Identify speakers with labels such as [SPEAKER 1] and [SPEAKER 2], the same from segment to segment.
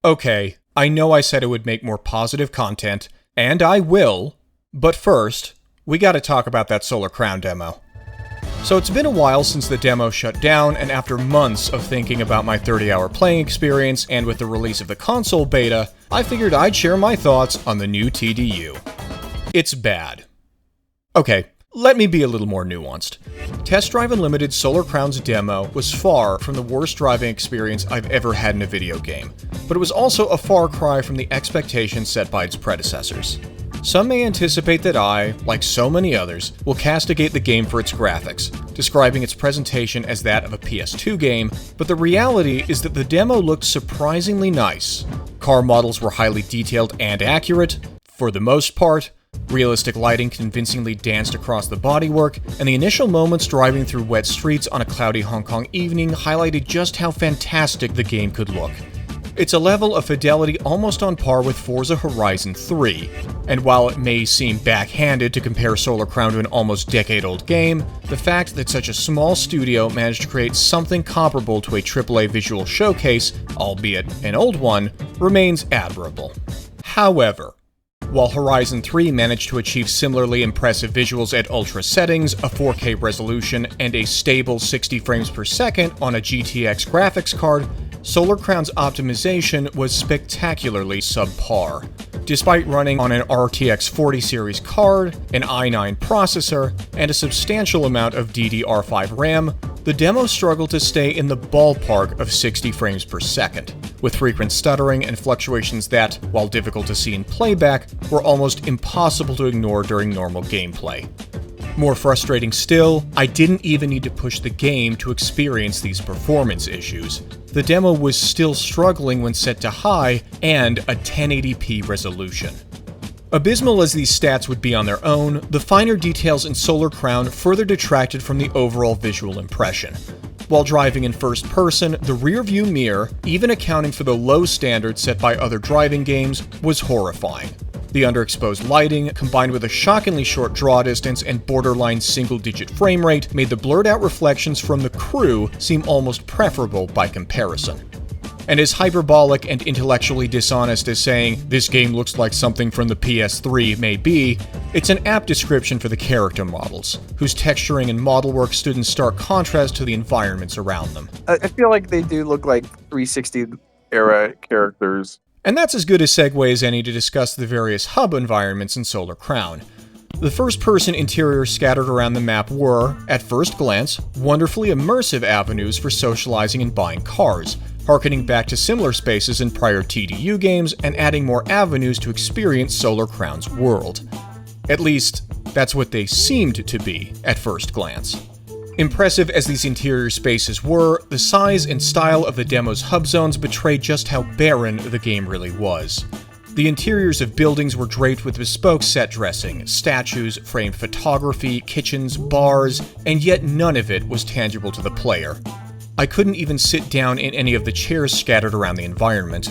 [SPEAKER 1] Okay, I know I said I would make more positive content, and I will, but first, we gotta talk about that Solar Crown demo. So it's been a while since the demo shut down, and after months of thinking about my 30-hour playing experience, and with the release of the console beta, I figured I'd share my thoughts on the new TDU. It's bad. Okay, let me be a little more nuanced. Test Drive Unlimited's Solar Crown's demo was far from the worst driving experience I've ever had in a video game, but it was also a far cry from the expectations set by its predecessors. Some may anticipate that I, like so many others, will castigate the game for its graphics, describing its presentation as that of a PS2 game, but the reality is that the demo looked surprisingly nice. Car models were highly detailed and accurate, for the most part, realistic lighting convincingly danced across the bodywork, and the initial moments driving through wet streets on a cloudy Hong Kong evening highlighted just how fantastic the game could look. It's a level of fidelity almost on par with Forza Horizon 3, and while it may seem backhanded to compare Solar Crown to an almost decade-old game, the fact that such a small studio managed to create something comparable to a AAA visual showcase, albeit an old one, remains admirable. However, while Horizon 3 managed to achieve similarly impressive visuals at ultra settings, a 4K resolution, and a stable 60 frames per second on a GTX graphics card, Solar Crown's optimization was spectacularly subpar. Despite running on an RTX 40 series card, an i9 processor, and a substantial amount of DDR5 RAM, the demo struggled to stay in the ballpark of 60 frames per second, with frequent stuttering and fluctuations that, while difficult to see in playback, were almost impossible to ignore during normal gameplay. More frustrating still, I didn't even need to push the game to experience these performance issues. The demo was still struggling when set to high and a 1080p resolution. Abysmal as these stats would be on their own, the finer details in Solar Crown further detracted from the overall visual impression. While driving in first person, the rear-view mirror, even accounting for the low standards set by other driving games, was horrifying. The underexposed lighting, combined with a shockingly short draw distance and borderline single-digit frame rate, made the blurred-out reflections from the crew seem almost preferable by comparison. And as hyperbolic and intellectually dishonest as saying, "this game looks like something from the PS3" may be, it's an apt description for the character models, whose texturing and model work stood in stark contrast to the environments around them.
[SPEAKER 2] I feel like they do look like 360-era characters.
[SPEAKER 1] And that's as good a segue as any to discuss the various hub environments in Solar Crown. The first-person interiors scattered around the map were, at first glance, wonderfully immersive avenues for socializing and buying cars, harkening back to similar spaces in prior TDU games and adding more avenues to experience Solar Crown's world. At least, that's what they seemed to be at first glance. Impressive as these interior spaces were, the size and style of the demo's hub zones betrayed just how barren the game really was. The interiors of buildings were draped with bespoke set dressing, statues, framed photography, kitchens, bars, and yet none of it was tangible to the player. I couldn't even sit down in any of the chairs scattered around the environment.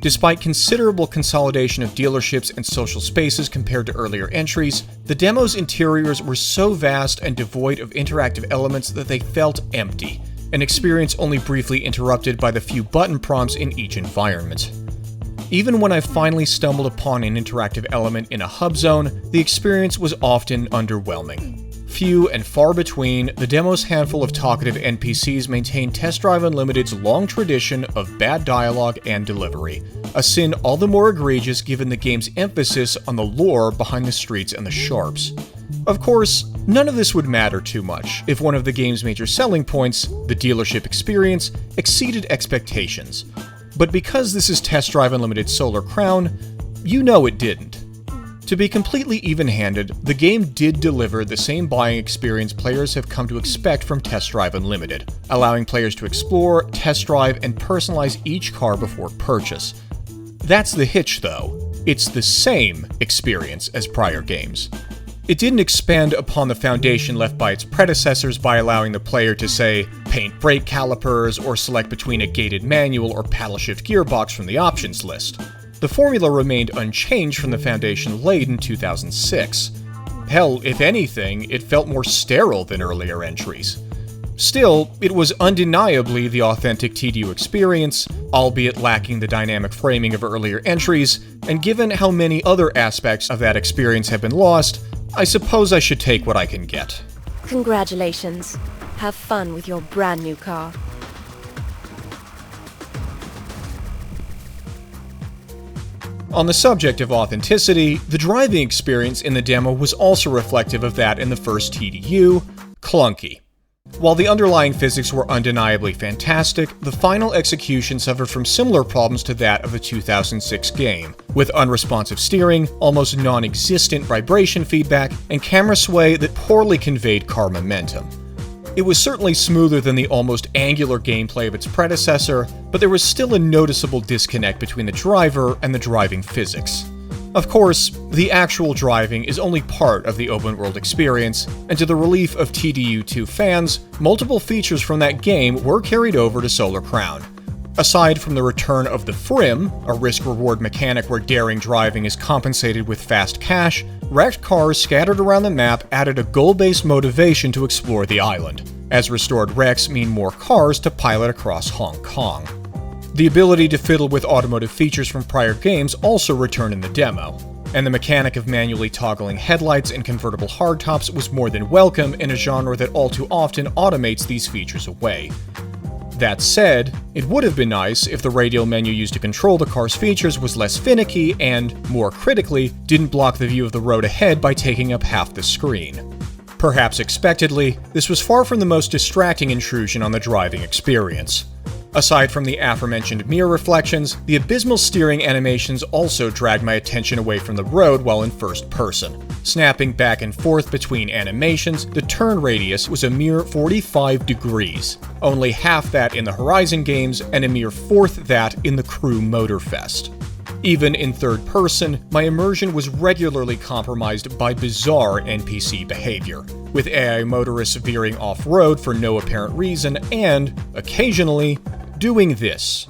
[SPEAKER 1] Despite considerable consolidation of dealerships and social spaces compared to earlier entries, the demo's interiors were so vast and devoid of interactive elements that they felt empty, an experience only briefly interrupted by the few button prompts in each environment. Even when I finally stumbled upon an interactive element in a hub zone, the experience was often underwhelming. Few and far between, the demo's handful of talkative NPCs maintain Test Drive Unlimited's long tradition of bad dialogue and delivery, a sin all the more egregious given the game's emphasis on the lore behind the streets and the sharps. Of course, none of this would matter too much if one of the game's major selling points, the dealership experience, exceeded expectations. But because this is Test Drive Unlimited's Solar Crown, you know it didn't. To be completely even-handed, the game did deliver the same buying experience players have come to expect from Test Drive Unlimited, allowing players to explore, test drive, and personalize each car before purchase. That's the hitch, though. It's the same experience as prior games. It didn't expand upon the foundation left by its predecessors by allowing the player to, say, paint brake calipers or select between a gated manual or paddle shift gearbox from the options list. The formula remained unchanged from the foundation laid in 2006. Hell, if anything, it felt more sterile than earlier entries. Still, it was undeniably the authentic TDU experience, albeit lacking the dynamic framing of earlier entries, and given how many other aspects of that experience have been lost, I suppose I should take what I can get.
[SPEAKER 3] Congratulations. Have fun with your brand new car.
[SPEAKER 1] On the subject of authenticity, the driving experience in the demo was also reflective of that in the first TDU, clunky. While the underlying physics were undeniably fantastic, the final execution suffered from similar problems to that of the 2006 game, with unresponsive steering, almost non-existent vibration feedback, and camera sway that poorly conveyed car momentum. It was certainly smoother than the almost angular gameplay of its predecessor, but there was still a noticeable disconnect between the driver and the driving physics. Of course, the actual driving is only part of the open-world experience, and to the relief of TDU2 fans, multiple features from that game were carried over to Solar Crown. Aside from the return of the Frim, a risk-reward mechanic where daring driving is compensated with fast cash, wrecked cars scattered around the map added a goal-based motivation to explore the island, as restored wrecks mean more cars to pilot across Hong Kong. The ability to fiddle with automotive features from prior games also returned in the demo, and the mechanic of manually toggling headlights and convertible hardtops was more than welcome in a genre that all too often automates these features away. That said, it would have been nice if the radial menu used to control the car's features was less finicky and, more critically, didn't block the view of the road ahead by taking up half the screen. Perhaps expectedly, this was far from the most distracting intrusion on the driving experience. Aside from the aforementioned mirror reflections, the abysmal steering animations also dragged my attention away from the road while in first person. Snapping back and forth between animations, the turn radius was a mere 45 degrees, only half that in the Horizon games and a mere fourth that in the Crew Motorfest. Even in third person, my immersion was regularly compromised by bizarre NPC behavior, with AI motorists veering off-road for no apparent reason and, occasionally, doing this.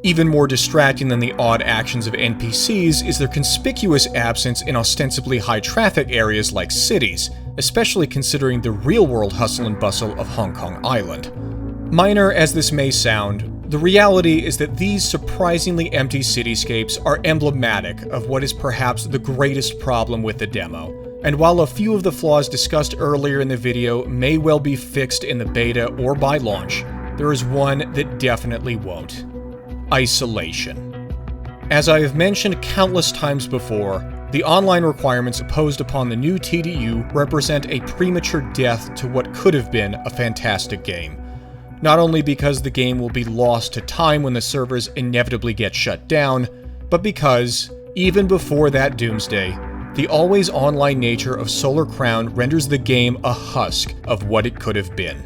[SPEAKER 1] Even more distracting than the odd actions of NPCs is their conspicuous absence in ostensibly high-traffic areas like cities, especially considering the real-world hustle and bustle of Hong Kong Island. Minor as this may sound, the reality is that these surprisingly empty cityscapes are emblematic of what is perhaps the greatest problem with the demo. And while a few of the flaws discussed earlier in the video may well be fixed in the beta or by launch, there is one that definitely won't. Isolation. As I have mentioned countless times before, the online requirements imposed upon the new TDU represent a premature death to what could have been a fantastic game. Not only because the game will be lost to time when the servers inevitably get shut down, but because, even before that doomsday, the always online nature of Solar Crown renders the game a husk of what it could have been.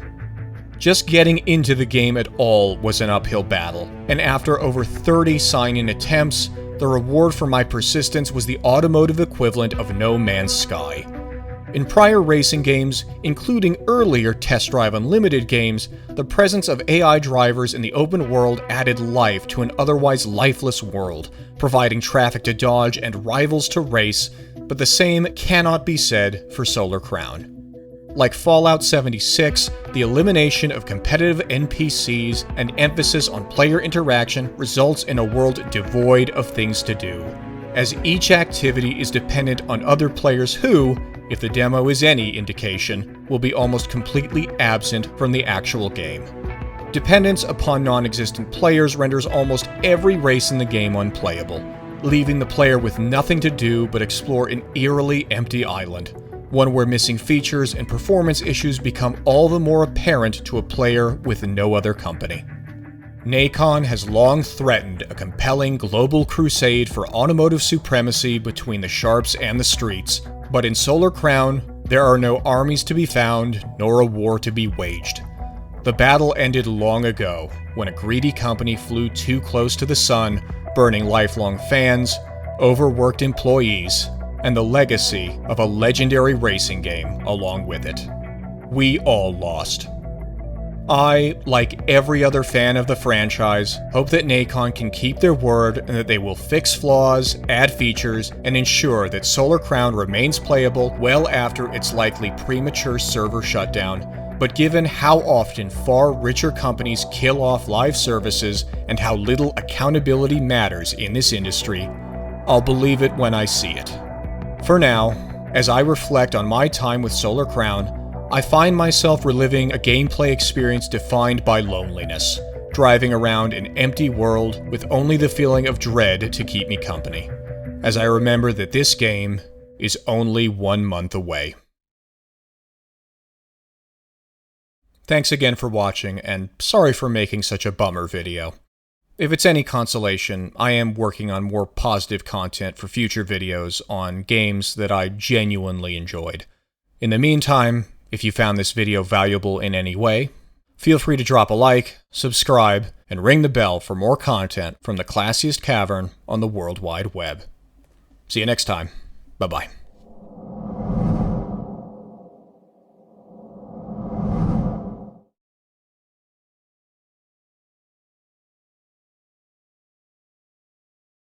[SPEAKER 1] Just getting into the game at all was an uphill battle, and after over 30 sign-in attempts, the reward for my persistence was the automotive equivalent of No Man's Sky. In prior racing games, including earlier Test Drive Unlimited games, the presence of AI drivers in the open world added life to an otherwise lifeless world, providing traffic to dodge and rivals to race, but the same cannot be said for Solar Crown. Like Fallout 76, the elimination of competitive NPCs and emphasis on player interaction results in a world devoid of things to do, as each activity is dependent on other players who, if the demo is any indication, will be almost completely absent from the actual game. Dependence upon non-existent players renders almost every race in the game unplayable, leaving the player with nothing to do but explore an eerily empty island, one where missing features and performance issues become all the more apparent to a player with no other company. Nacon has long threatened a compelling global crusade for automotive supremacy between the sharps and the streets, but in Solar Crown, there are no armies to be found, nor a war to be waged. The battle ended long ago, when a greedy company flew too close to the sun, burning lifelong fans, overworked employees, and the legacy of a legendary racing game along with it. We all lost. I, like every other fan of the franchise, hope that Nacon can keep their word and that they will fix flaws, add features, and ensure that Solar Crown remains playable well after its likely premature server shutdown. But given how often far richer companies kill off live services and how little accountability matters in this industry, I'll believe it when I see it. For now, as I reflect on my time with Solar Crown, I find myself reliving a gameplay experience defined by loneliness, driving around an empty world with only the feeling of dread to keep me company, as I remember that this game is only 1 month away. Thanks again for watching, and sorry for making such a bummer video. If it's any consolation, I am working on more positive content for future videos on games that I genuinely enjoyed. In the meantime, if you found this video valuable in any way, feel free to drop a like, subscribe, and ring the bell for more content from the classiest cavern on the World Wide Web. See you next time. Bye-bye.